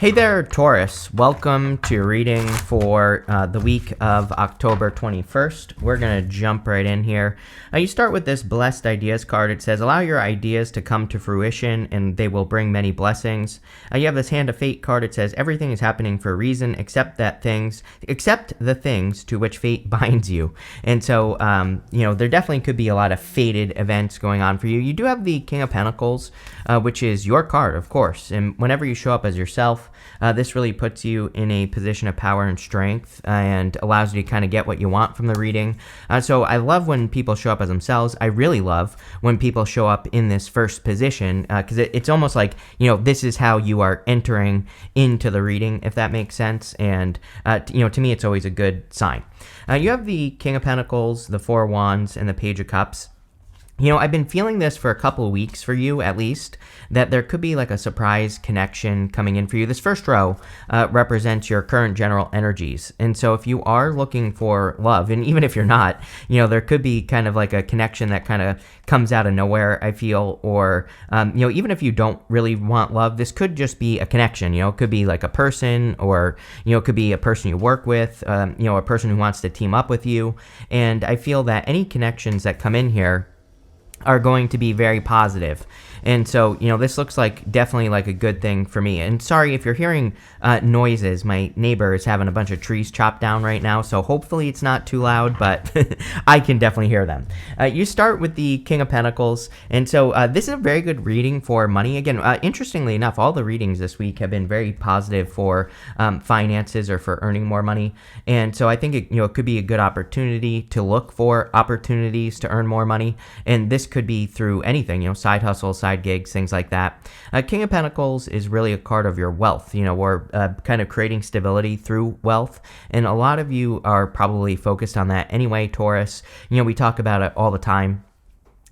Hey there, Taurus. Welcome to your reading for the week of October 21st. We're going to jump right in here. You start with this Blessed Ideas card. It says, allow your ideas to come to fruition and they will bring many blessings. You have this Hand of Fate card. It says, everything is happening for a reason except the things to which fate binds you. And so, there definitely could be a lot of fated events going on for you. You do have the King of Pentacles, which is your card, of course. And whenever you show up as yourself, this really puts you in a position of power and strength and allows you to kind of get what you want from the reading. So I love when people show up as themselves. I really love when people show up in this first position because it's almost like, this is how you are entering into the reading, if that makes sense. And, to me, it's always a good sign. You have the King of Pentacles, the Four of Wands, and the Page of Cups. I've been feeling this for a couple of weeks for you, at least, that there could be like a surprise connection coming in for you. This first row represents your current general energies. And so if you are looking for love, and even if you're not, there could be kind of like a connection that kind of comes out of nowhere, I feel, or, even if you don't really want love, this could just be a connection. It could be like a person, or, it could be a person you work with, a person who wants to team up with you. And I feel that any connections that come in here are going to be very positive. And so, this looks like definitely like a good thing for me. And sorry if you're hearing noises. My neighbor is having a bunch of trees chopped down right now, so hopefully it's not too loud, but I can definitely hear them. You start with the King of Pentacles, and so this is a very good reading for money. Again, interestingly enough, all the readings this week have been very positive for finances or for earning more money. And so I think it could be a good opportunity to look for opportunities to earn more money. And this could be through anything, side hustles, side gigs, things like that. King of Pentacles is really a card of your wealth, or kind of creating stability through wealth. And a lot of you are probably focused on that anyway, Taurus. We talk about it all the time.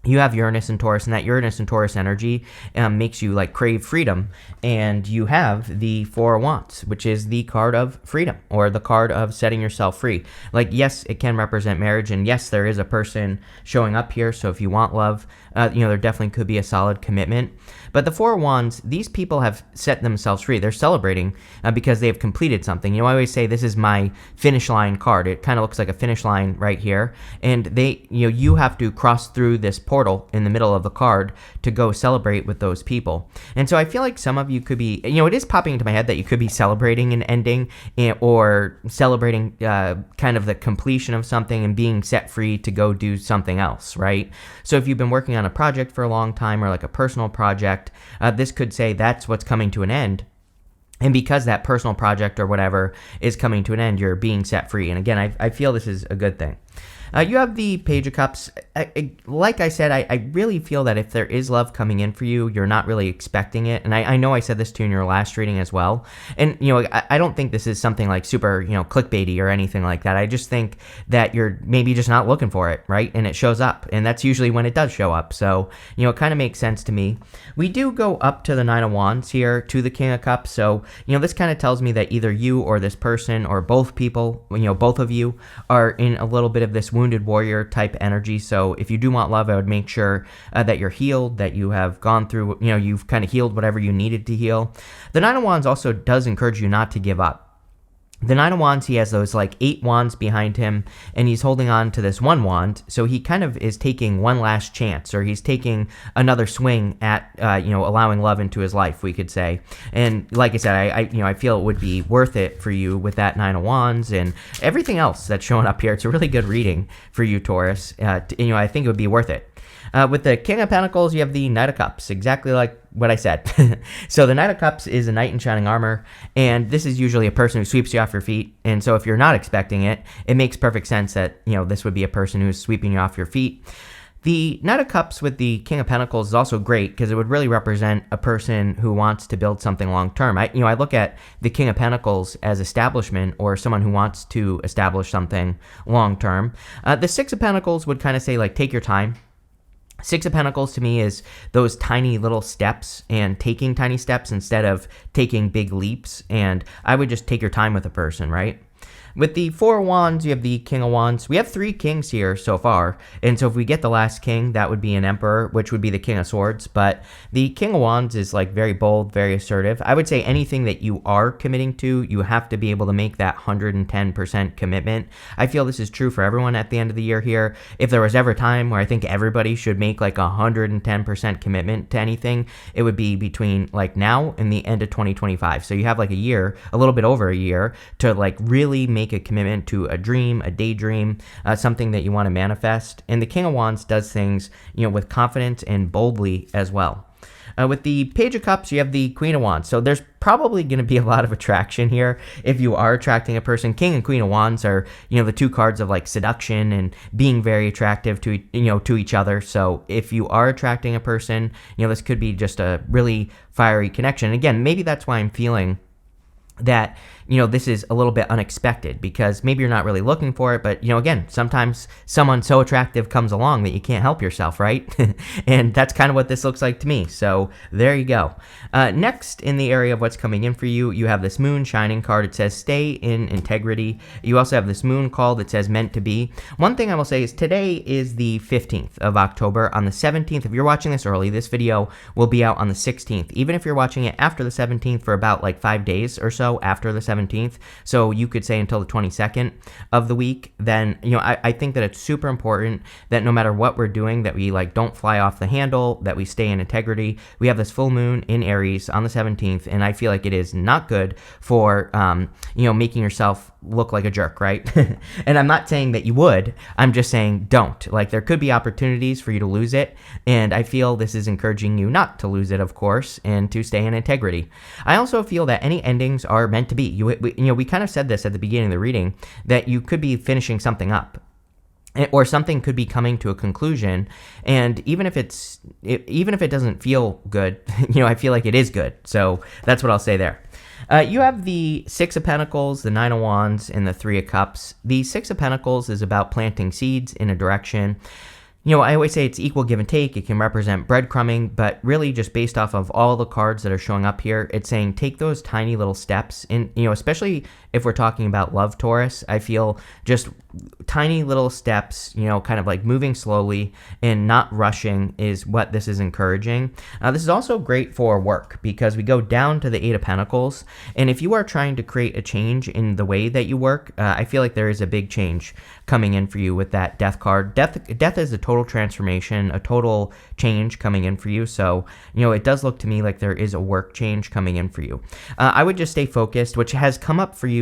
You have Uranus and Taurus, and that Uranus and Taurus energy makes you like crave freedom. And you have the Four of Wands, which is the card of freedom, or the card of setting yourself free. Like, yes, it can represent marriage, and yes, there is a person showing up here. So if you want love, there definitely could be a solid commitment. But the Four of Wands, these people have set themselves free. They're celebrating because they have completed something. I always say this is my finish line card. It kind of looks like a finish line right here. And you have to cross through this portal in the middle of the card to go celebrate with those people. And so I feel like some of you could be, it is popping into my head that you could be celebrating an ending or celebrating kind of the completion of something and being set free to go do something else, right? So if you've been working on a project for a long time or like a personal project, this could say that's what's coming to an end. And because that personal project or whatever is coming to an end, you're being set free. And again, I feel this is a good thing. You have the Page of Cups. Like I said, I really feel that if there is love coming in for you, you're not really expecting it. And I know I said this to you in your last reading as well. And, I don't think this is something like super, clickbaity or anything like that. I just think that you're maybe just not looking for it, right? And it shows up. And that's usually when it does show up. So, it kind of makes sense to me. We do go up to the Nine of Wands here to the King of Cups. So, this kind of tells me that either you or this person or both people, both of you are in a little bit of this wounded warrior type energy. So if you do want love, I would make sure that you're healed, that you have gone through, you've kind of healed whatever you needed to heal. The Nine of Wands also does encourage you not to give up. The Nine of Wands, he has those like 8 wands behind him, and he's holding on to this 1 wand. So he kind of is taking one last chance, or he's taking another swing at, allowing love into his life, we could say. And like I said, I feel it would be worth it for you with that 9 of Wands and everything else that's showing up here. It's a really good reading for you, Taurus. I think it would be worth it. With the King of Pentacles, you have the Knight of Cups, exactly like what I said. So the Knight of Cups is a knight in shining armor, and this is usually a person who sweeps you off your feet. And so if you're not expecting it, it makes perfect sense that, this would be a person who's sweeping you off your feet. The Knight of Cups with the King of Pentacles is also great because it would really represent a person who wants to build something long term. I look at the King of Pentacles as establishment, or someone who wants to establish something long term. The Six of Pentacles would kind of say, like, take your time. Six of Pentacles to me is those tiny little steps and taking tiny steps instead of taking big leaps. And I would just take your time with a person, right? With the Four of Wands, you have the King of Wands. We have 3 kings here so far. And so if we get the last king, that would be an emperor, which would be the King of Swords. But the King of Wands is like very bold, very assertive. I would say anything that you are committing to, you have to be able to make that 110% commitment. I feel this is true for everyone at the end of the year here. If there was ever a time where I think everybody should make like 110% commitment to anything, it would be between like now and the end of 2025. So you have like a year, a little bit over a year, to like really make a commitment to a dream, a daydream, something that you want to manifest. And the King of Wands does things, with confidence and boldly as well. With the Page of Cups, you have the Queen of Wands. So there's probably going to be a lot of attraction here if you are attracting a person. King and Queen of Wands are, the 2 cards of like seduction and being very attractive to, to each other. So if you are attracting a person, this could be just a really fiery connection. Again, maybe that's why I'm feeling that, this is a little bit unexpected, because maybe you're not really looking for it, but, again, sometimes someone so attractive comes along that you can't help yourself, right? And that's kind of what this looks like to me. So there you go. Next, in the area of what's coming in for you, you have this Moon Shining card. It says stay in integrity. You also have this Moon call that says meant to be. One thing I will say is today is the 15th of October. On the 17th, if you're watching this early, this video will be out on the 16th. Even if you're watching it after the 17th for about like 5 days or so after the 17th, so you could say until the 22nd of the week, then, I think that it's super important that no matter what we're doing, that we like don't fly off the handle, that we stay in integrity. We have this full moon in Aries on the 17th, and I feel like it is not good for, making yourself look like a jerk, right? And I'm not saying that you would, I'm just saying don't. Like, there could be opportunities for you to lose it, and I feel this is encouraging you not to lose it, of course, and to stay in integrity. I also feel that any endings are meant to be. We kind of said this at the beginning of the reading, that you could be finishing something up, or something could be coming to a conclusion, and even if it doesn't feel good, I feel like it is good. So that's what I'll say there. You have the 6 of Pentacles, the 9 of Wands, and the 3 of Cups. The 6 of Pentacles is about planting seeds in a direction. I always say it's equal give and take. It can represent breadcrumbing, but really just based off of all the cards that are showing up here, it's saying take those tiny little steps. And, especially if we're talking about love, Taurus, I feel just tiny little steps, kind of like moving slowly and not rushing is what this is encouraging. This is also great for work, because we go down to the 8 of Pentacles. And if you are trying to create a change in the way that you work, I feel like there is a big change coming in for you with that Death card. Death is a total transformation, a total change coming in for you. So, it does look to me like there is a work change coming in for you. I would just stay focused, which has come up for you.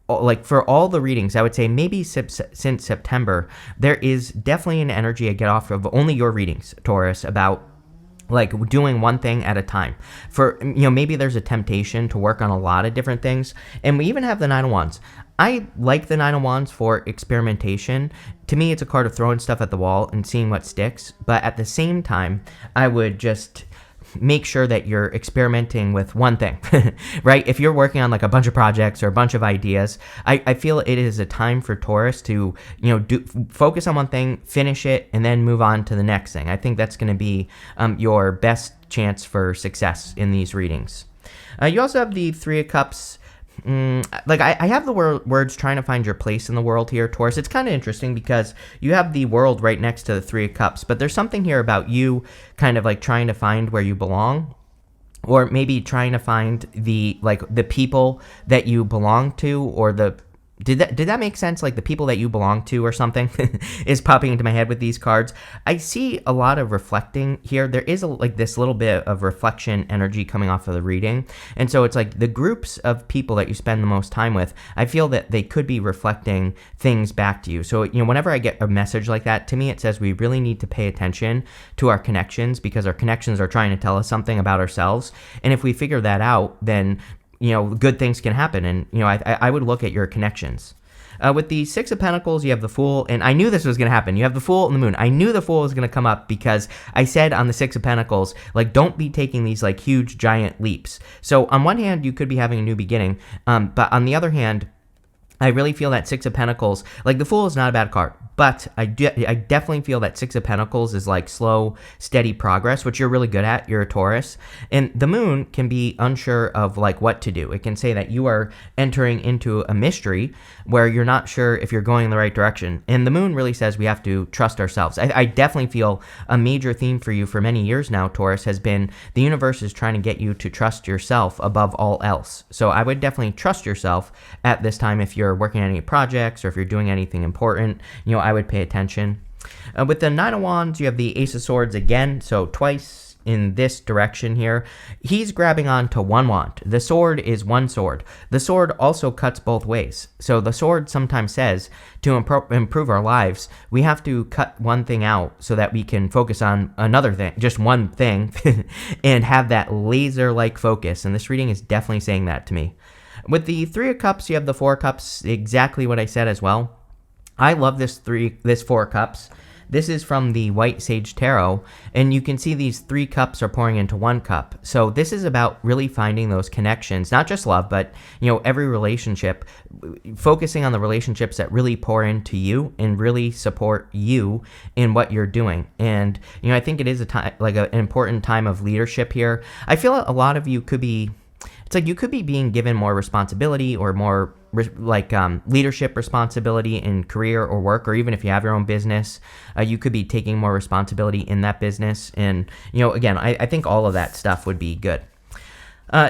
Like for all the readings, I would say maybe since September, there is definitely an energy I get off of only your readings, Taurus, about like doing one thing at a time. For, maybe there's a temptation to work on a lot of different things. And we even have the 9 of Wands. I like the 9 of Wands for experimentation. To me, it's a card of throwing stuff at the wall and seeing what sticks. But at the same time, I would just make sure that you're experimenting with one thing, right? If you're working on like a bunch of projects or a bunch of ideas, I feel it is a time for Taurus to, focus on one thing, finish it, and then move on to the next thing. I think that's going to be your best chance for success in these readings. You also have the 3 of Cups. I have the words trying to find your place in the world here, Taurus. It's kind of interesting because you have the world right next to the 3 of Cups, but there's something here about you kind of like trying to find where you belong, or maybe trying to find the people that you belong to, or did that make sense? Like the people that you belong to or something is popping into my head with these cards. I see a lot of reflecting here. There is this little bit of reflection energy coming off of the reading. And so it's like the groups of people that you spend the most time with, I feel that they could be reflecting things back to you. So, whenever I get a message like that, to me, it says we really need to pay attention to our connections, because our connections are trying to tell us something about ourselves. And if we figure that out, then good things can happen. And, I would look at your connections. With the 6 of Pentacles, you have the Fool, and I knew this was going to happen. You have the Fool and the Moon. I knew the Fool was going to come up, because I said on the 6 of Pentacles, like, don't be taking these, like, huge, giant leaps. So on one hand, you could be having a new beginning, but on the other hand, I really feel that Six of Pentacles, like the Fool is not a bad card, but I definitely feel that Six of Pentacles is like slow, steady progress, which you're really good at. You're a Taurus. And the Moon can be unsure of like what to do. It can say that you are entering into a mystery where you're not sure if you're going in the right direction. And the Moon really says we have to trust ourselves. I definitely feel a major theme for you for many years now, Taurus, has been the universe is trying to get you to trust yourself above all else. So I would definitely trust yourself at this time if you're working on any projects or if you're doing anything important. I would pay attention. With the Nine of Wands, you have the Ace of Swords again, so twice in this direction here. He's grabbing on to one wand. The sword is one sword. The sword also cuts both ways. So the sword sometimes says to improve our lives, we have to cut one thing out so that we can focus on another thing, just one thing, and have that laser-like focus. And this reading is definitely saying that to me. With the Three of Cups, you have the Four of Cups, exactly what I said as well. I love this Four of Cups. This is from the White Sage Tarot, and you can see these 3 cups are pouring into 1 cup. So this is about really finding those connections, not just love, but every relationship, focusing on the relationships that really pour into you and really support you in what you're doing. And I think it is a time, like an important time of leadership here. I feel a lot of you could be. It's like you could be being given more responsibility or more leadership responsibility in career or work, or even if you have your own business, you could be taking more responsibility in that business. And, again, I think all of that stuff would be good.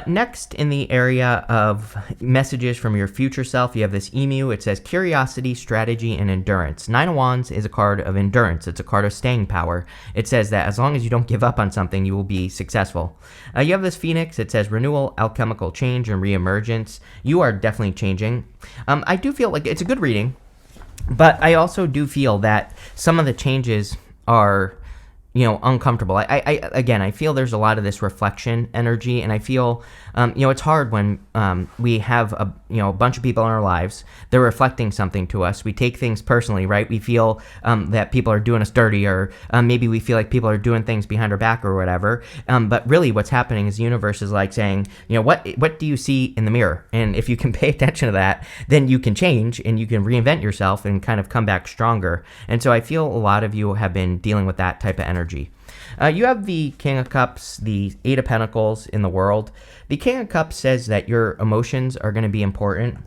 Next, in the area of messages from your future self, you have this emu. It says curiosity, strategy, and endurance. Nine of Wands is a card of endurance. It's a card of staying power. It says that as long as you don't give up on something, you will be successful. You have this phoenix. It says renewal, alchemical change, and reemergence. You are definitely changing. I do feel like it's a good reading, but I also do feel that some of the changes are uncomfortable. I feel there's a lot of this reflection energy, and I feel, it's hard when we have a bunch of people in our lives. They're reflecting something to us. We take things personally, right? We feel that people are doing us dirty, or maybe we feel like people are doing things behind our back or whatever. But really, what's happening is the universe is like saying, what do you see in the mirror? And if you can pay attention to that, then you can change and you can reinvent yourself and kind of come back stronger. And so I feel a lot of you have been dealing with that type of energy. You have the King of Cups, the Eight of Pentacles in the world. The King of Cups says that your emotions are going to be important.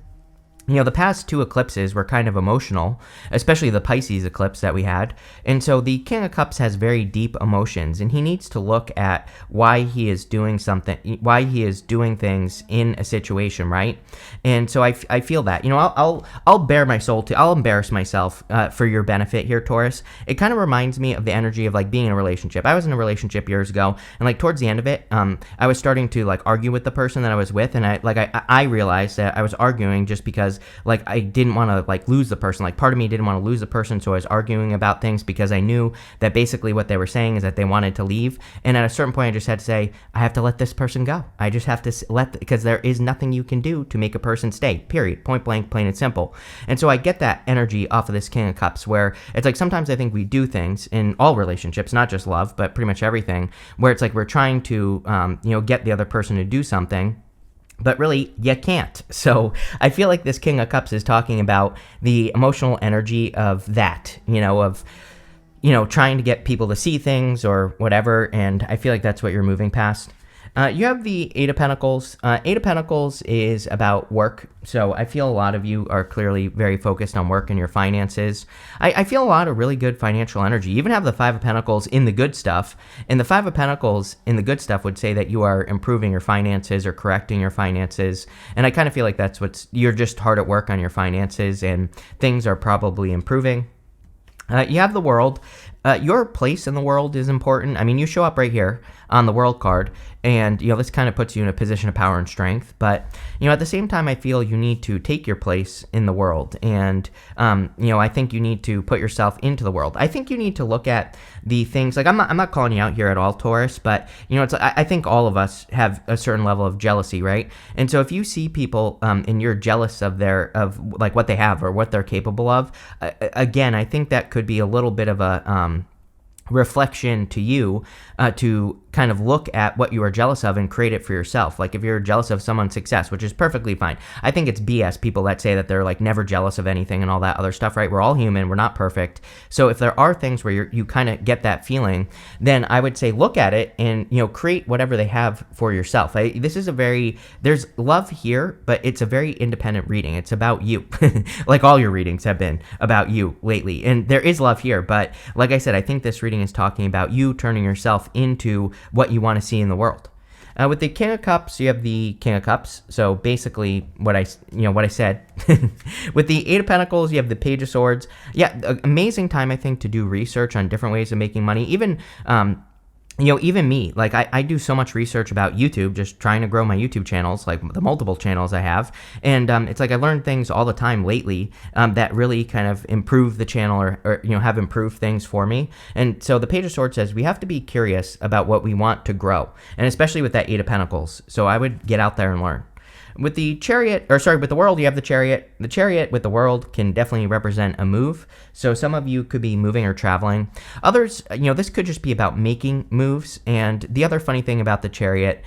The past 2 eclipses were kind of emotional, especially the Pisces eclipse that we had. And so the King of Cups has very deep emotions, and he needs to look at why he is doing something, why he is doing things in a situation, right? And so I feel that, I'll bare my soul to, I'll embarrass myself for your benefit here, Taurus. It kind of reminds me of the energy of like being in a relationship. I was in a relationship years ago, and like towards the end of it, I was starting to like argue with the person that I was with, and I realized that I was arguing just because like I didn't want to like lose the person. Like part of me didn't want to lose the person, so I was arguing about things because I knew that basically what they were saying is that they wanted to leave. And at a certain point, I just had to say, I have to let this person go. I just have to because there is nothing you can do to make a person stay. Period. Point blank, plain and simple. And so I get that energy off of this King of Cups, where it's like sometimes I think we do things in all relationships, not just love, but pretty much everything, where it's like we're trying to get the other person to do something, but really, you can't. So I feel like this King of Cups is talking about the emotional energy of that, trying to get people to see things or whatever. And I feel like that's what you're moving past. You have the Eight of Pentacles. Eight of Pentacles is about work. So I feel a lot of you are clearly very focused on work and your finances. I feel a lot of really good financial energy. You even have the Five of Pentacles in the good stuff. And the Five of Pentacles in the good stuff would say that you are improving your finances or correcting your finances. And I kind of feel like you're just hard at work on your finances and things are probably improving. You have the World. Your place in the world is important. I mean, you show up right here on the World card, and this kind of puts you in a position of power and strength. But at the same time, I feel you need to take your place in the world, and I think you need to put yourself into the world. I think you need to look at the things like I'm not calling you out here at all, Taurus, but I think all of us have a certain level of jealousy, right? And so if you see people and you're jealous of like what they have or what they're capable of, again, I think that could be a little bit of a reflection to you to kind of look at what you are jealous of and create it for yourself. Like if you're jealous of someone's success, which is perfectly fine. I think it's BS, people that say that they're like never jealous of anything and all that other stuff, right? We're all human, we're not perfect. So if there are things where you kind of get that feeling, then I would say look at it and, create whatever they have for yourself. There's love here, but it's a very independent reading. It's about you. Like all your readings have been about you lately. And there is love here, but like I said, I think this reading is talking about you turning yourself into what you want to see in the world. With the King of Cups, you have the King of Cups. So basically, what I said. With the Eight of Pentacles, you have the Page of Swords. Yeah, amazing time I think to do research on different ways of making money. Even even me, like I do so much research about YouTube, just trying to grow my YouTube channels, like the multiple channels I have. And it's like I learn things all the time lately that really kind of improve the channel or have improved things for me. And so the Page of Swords says we have to be curious about what we want to grow. And especially with that Eight of Pentacles. So I would get out there and learn. With the with the World, you have the Chariot. The Chariot with the World can definitely represent a move. So some of you could be moving or traveling. Others, this could just be about making moves. And the other funny thing about the Chariot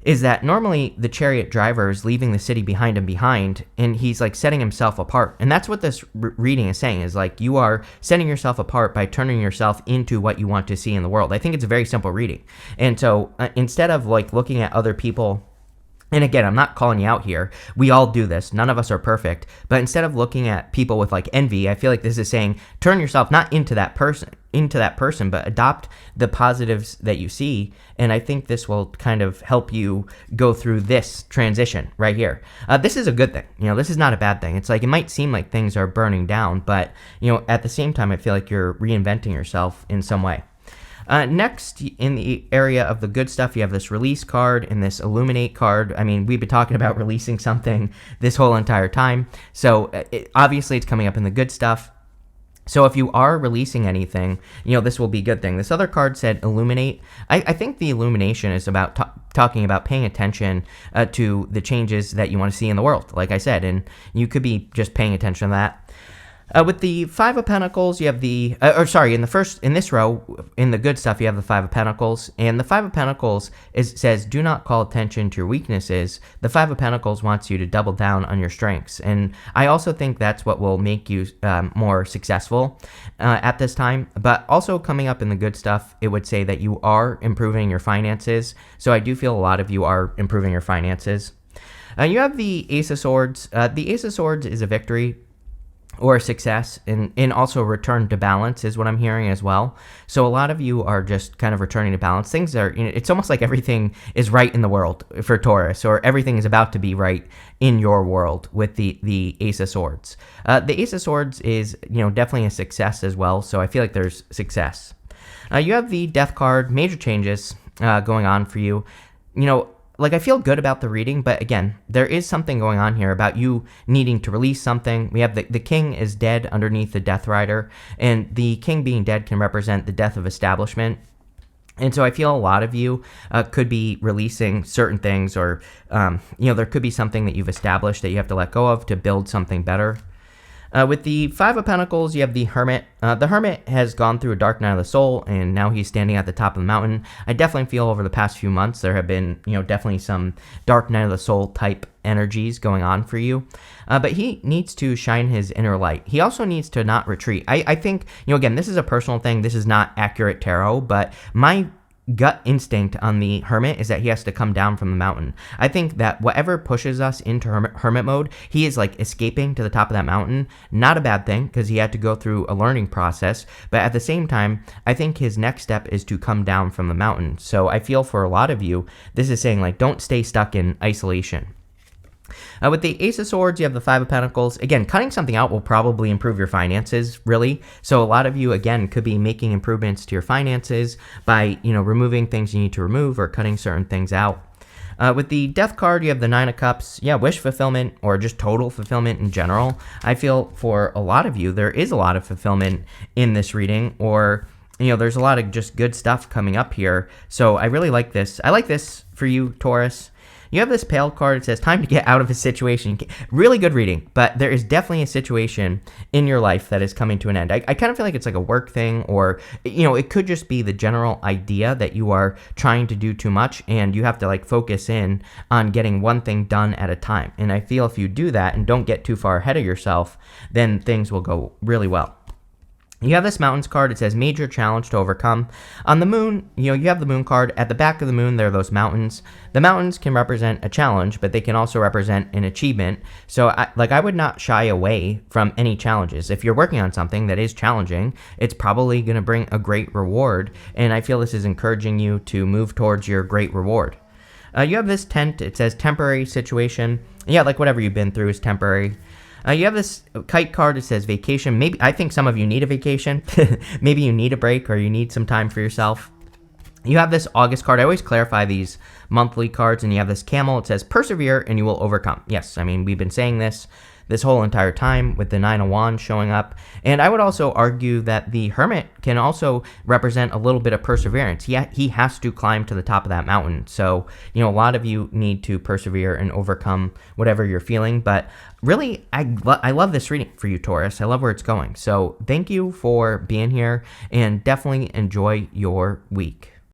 is that normally the Chariot driver is leaving the city behind him and he's like setting himself apart. And that's what this reading is saying, is like you are setting yourself apart by turning yourself into what you want to see in the world. I think it's a very simple reading. And so instead of like looking at other people, and again, I'm not calling you out here. We all do this. None of us are perfect. But instead of looking at people with like envy, I feel like this is saying turn yourself not into that person, but adopt the positives that you see. And I think this will kind of help you go through this transition right here. This is a good thing. This is not a bad thing. It's like it might seem like things are burning down, but at the same time, I feel like you're reinventing yourself in some way. Next, in the area of the good stuff, you have this Release card and this Illuminate card. I mean, we've been talking about releasing something this whole entire time. So obviously it's coming up in the good stuff. So if you are releasing anything, this will be a good thing. This other card said Illuminate. I think the illumination is about talking about paying attention to the changes that you want to see in the world, like I said. And you could be just paying attention to that. With the Five of Pentacles, you have in this row, in the good stuff, you have the Five of Pentacles. And the Five of Pentacles says, do not call attention to your weaknesses. The Five of Pentacles wants you to double down on your strengths. And I also think that's what will make you more successful at this time. But also coming up in the good stuff, it would say that you are improving your finances. So I do feel a lot of you are improving your finances. You have the Ace of Swords. The Ace of Swords is a victory or success, and also return to balance is what I'm hearing as well. So a lot of you are just kind of returning to balance. Things are, it's almost like everything is right in the world for Taurus, or everything is about to be right in your world with the Ace of Swords. The Ace of Swords is, definitely a success as well. So I feel like there's success. You have the Death card, major changes going on for you. Like I feel good about the reading, but again, there is something going on here about you needing to release something. We have the King is dead underneath the Death Rider, and the King being dead can represent the death of establishment. And so I feel a lot of you could be releasing certain things, or there could be something that you've established that you have to let go of to build something better. With the Five of Pentacles, you have the Hermit. The Hermit has gone through a dark night of the soul, and now he's standing at the top of the mountain. I definitely feel over the past few months there have been, definitely some dark night of the soul type energies going on for you. But he needs to shine his inner light. He also needs to not retreat. I think, again, this is a personal thing. This is not accurate tarot, but my gut instinct on the Hermit is that he has to come down from the mountain. I think that whatever pushes us into hermit mode, he is like escaping to the top of that mountain. Not a bad thing, because he had to go through a learning process, but at the same time, I think his next step is to come down from the mountain. So I feel for a lot of you, this is saying like, don't stay stuck in isolation. With the Ace of Swords, you have the Five of Pentacles. Again, cutting something out will probably improve your finances, really. So a lot of you, again, could be making improvements to your finances by, removing things you need to remove or cutting certain things out. With the Death card, you have the Nine of Cups. Yeah, wish fulfillment or just total fulfillment in general. I feel for a lot of you, there is a lot of fulfillment in this reading, or there's a lot of just good stuff coming up here. So I really like this. I like this for you, Taurus. You have this Pale card. It says time to get out of a situation. Really good reading, but there is definitely a situation in your life that is coming to an end. I kind of feel like it's like a work thing, or it could just be the general idea that you are trying to do too much and you have to like focus in on getting one thing done at a time. And I feel if you do that and don't get too far ahead of yourself, then things will go really well. You have this Mountains card. It says major challenge to overcome. On the moon, you have the moon card. At the back of the moon, there are those mountains. The mountains can represent a challenge, but they can also represent an achievement. So I would not shy away from any challenges. If you're working on something that is challenging, it's probably going to bring a great reward. And I feel this is encouraging you to move towards your great reward. You have this tent. It says temporary situation. Yeah, like whatever you've been through is temporary. You have this Kite card. It says vacation. Maybe I think some of you need a vacation. Maybe you need a break or you need some time for yourself. You have this August card. I always clarify these monthly cards. And you have this Camel. It says persevere and you will overcome. Yes, I mean, we've been saying this whole entire time with the Nine of Wands showing up. And I would also argue that the Hermit can also represent a little bit of perseverance. He has to climb to the top of that mountain. So, a lot of you need to persevere and overcome whatever you're feeling. But really, I love this reading for you, Taurus. I love where it's going. So thank you for being here and definitely enjoy your week.